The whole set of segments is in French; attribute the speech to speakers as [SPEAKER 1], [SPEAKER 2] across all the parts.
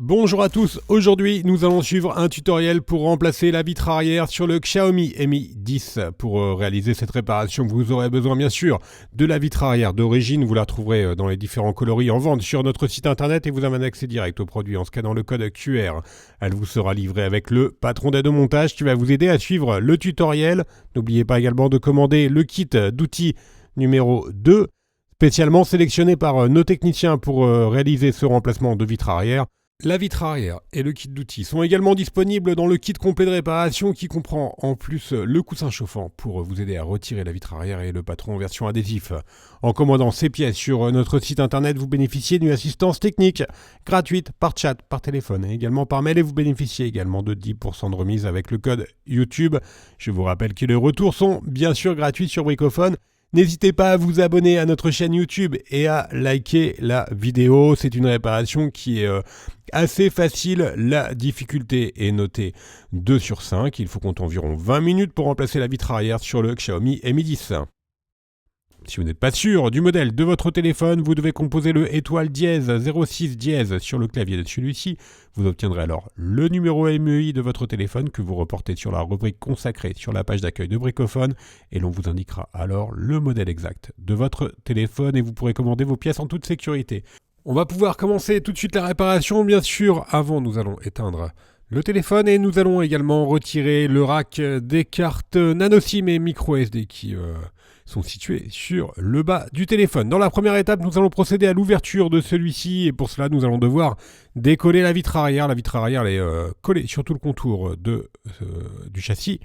[SPEAKER 1] Bonjour à tous, aujourd'hui nous allons suivre un tutoriel pour remplacer la vitre arrière sur le Xiaomi Mi 10. Pour réaliser cette réparation, vous aurez besoin bien sûr de la vitre arrière d'origine. Vous la trouverez dans les différents coloris en vente sur notre site internet et vous avez un accès direct au produit en scannant le code QR. Elle vous sera livrée avec le patron d'aide au montage qui va vous aider à suivre le tutoriel. N'oubliez pas également de commander le kit d'outils numéro 2, spécialement sélectionné par nos techniciens pour réaliser ce remplacement de vitre arrière. La vitre arrière et le kit d'outils sont également disponibles dans le kit complet de réparation qui comprend en plus le coussin chauffant pour vous aider à retirer la vitre arrière et le patron en version adhésif. En commandant ces pièces sur notre site internet, vous bénéficiez d'une assistance technique gratuite par chat, par téléphone et également par mail et vous bénéficiez également de 10% de remise avec le code YouTube. Je vous rappelle que les retours sont bien sûr gratuits sur Bricophone. N'hésitez pas à vous abonner à notre chaîne YouTube et à liker la vidéo. C'est une réparation qui est assez facile. La difficulté est notée 2 sur 5. Il faut compter environ 20 minutes pour remplacer la vitre arrière sur le Xiaomi Mi 10. Si vous n'êtes pas sûr du modèle de votre téléphone, vous devez composer le étoile dièse 06 dièse sur le clavier de celui-ci. Vous obtiendrez alors le numéro MEI de votre téléphone que vous reportez sur la rubrique consacrée sur la page d'accueil de Bricophone et l'on vous indiquera alors le modèle exact de votre téléphone et vous pourrez commander vos pièces en toute sécurité. On va pouvoir commencer tout de suite la réparation, bien sûr. Avant, nous allons éteindre le téléphone et nous allons également retirer le rack des cartes nano SIM et micro SD qui sont situés sur le bas du téléphone. Dans la première étape, nous allons procéder à l'ouverture de celui-ci et pour cela, nous allons devoir décoller la vitre arrière. La vitre arrière elle est collée sur tout le contour du châssis.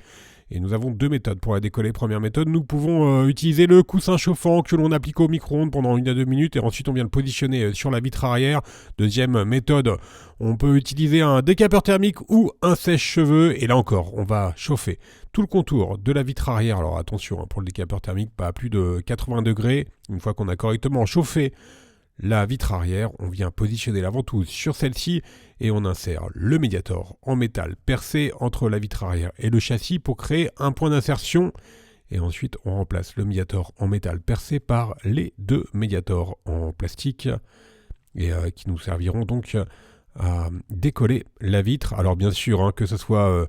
[SPEAKER 1] Et nous avons deux méthodes pour la décoller. Première méthode, nous pouvons utiliser le coussin chauffant que l'on applique au micro-ondes pendant 1 à 2 minutes et ensuite on vient le positionner sur la vitre arrière. Deuxième méthode, on peut utiliser un décapeur thermique ou un sèche-cheveux et là encore, on va chauffer tout le contour de la vitre arrière. Alors attention, pour le décapeur thermique, pas à plus de 80 degrés. Une fois qu'on a correctement chauffé la vitre arrière, on vient positionner la ventouse sur celle-ci et on insère le médiator en métal percé entre la vitre arrière et le châssis pour créer un point d'insertion. Et ensuite, on remplace le médiator en métal percé par les deux médiators en plastique et qui nous serviront donc à décoller la vitre. Alors bien sûr, que ce soit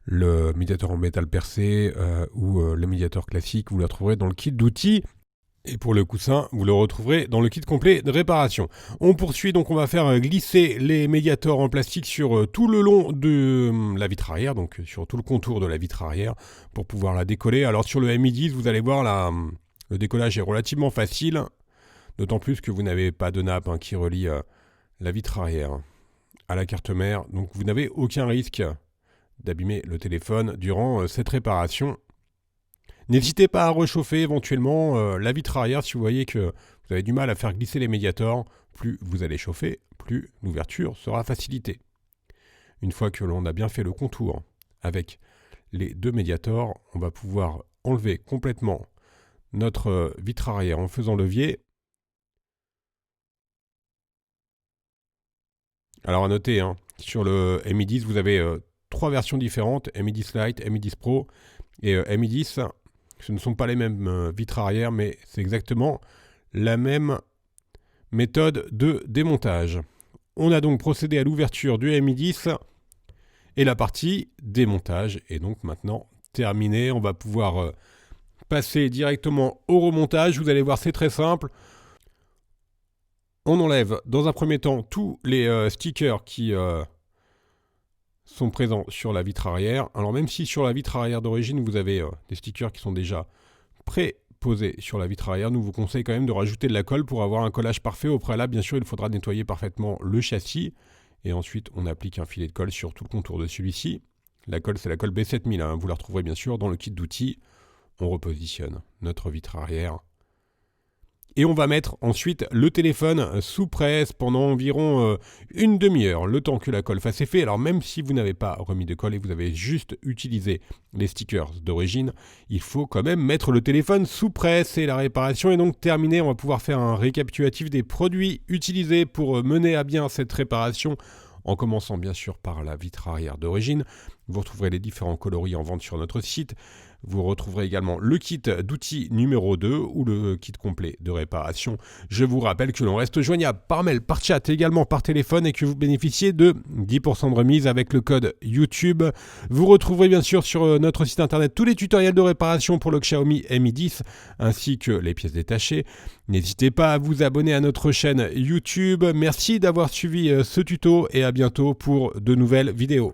[SPEAKER 1] le médiator en métal percé ou le médiator classique, vous le trouverez dans le kit d'outils. Et pour le coussin, vous le retrouverez dans le kit complet de réparation. On poursuit, donc on va faire glisser les médiators en plastique sur tout le long de la vitre arrière, donc sur tout le contour de la vitre arrière, pour pouvoir la décoller. Alors sur le Mi 10, vous allez voir, le décollage est relativement facile, d'autant plus que vous n'avez pas de nappe qui relie la vitre arrière à la carte mère, donc vous n'avez aucun risque d'abîmer le téléphone durant cette réparation. N'hésitez pas à rechauffer éventuellement la vitre arrière si vous voyez que vous avez du mal à faire glisser les médiators. Plus vous allez chauffer, plus l'ouverture sera facilitée. Une fois que l'on a bien fait le contour avec les deux médiators, on va pouvoir enlever complètement notre vitre arrière en faisant levier. Alors à noter, sur le Mi 10, vous avez 3 versions différentes, Mi 10 Lite, Mi 10 Pro et Mi 10. Ce ne sont pas les mêmes vitres arrière, mais c'est exactement la même méthode de démontage. On a donc procédé à l'ouverture du Mi 10 et la partie démontage est donc maintenant terminée. On va pouvoir passer directement au remontage. Vous allez voir, c'est très simple. On enlève dans un premier temps tous les stickers qui sont présents sur la vitre arrière. Alors même si sur la vitre arrière d'origine, vous avez des stickers qui sont déjà pré-posés sur la vitre arrière, nous vous conseillons quand même de rajouter de la colle pour avoir un collage parfait. Au préalable, bien sûr, il faudra nettoyer parfaitement le châssis. Et ensuite, on applique un filet de colle sur tout le contour de celui-ci. La colle, c'est la colle B7000. Vous la retrouverez bien sûr dans le kit d'outils. On repositionne notre vitre arrière. Et on va mettre ensuite le téléphone sous presse pendant environ une demi-heure, le temps que la colle fasse effet. Alors même si vous n'avez pas remis de colle et vous avez juste utilisé les stickers d'origine, il faut quand même mettre le téléphone sous presse et la réparation est donc terminée. On va pouvoir faire un récapitulatif des produits utilisés pour mener à bien cette réparation. En commençant bien sûr par la vitre arrière d'origine. Vous retrouverez les différents coloris en vente sur notre site. Vous retrouverez également le kit d'outils numéro 2 ou le kit complet de réparation. Je vous rappelle que l'on reste joignable par mail, par chat, également par téléphone et que vous bénéficiez de 10% de remise avec le code YouTube. Vous retrouverez bien sûr sur notre site internet tous les tutoriels de réparation pour le Xiaomi Mi 10 ainsi que les pièces détachées. N'hésitez pas à vous abonner à notre chaîne YouTube. Merci d'avoir suivi ce tuto et à bientôt pour de nouvelles vidéos.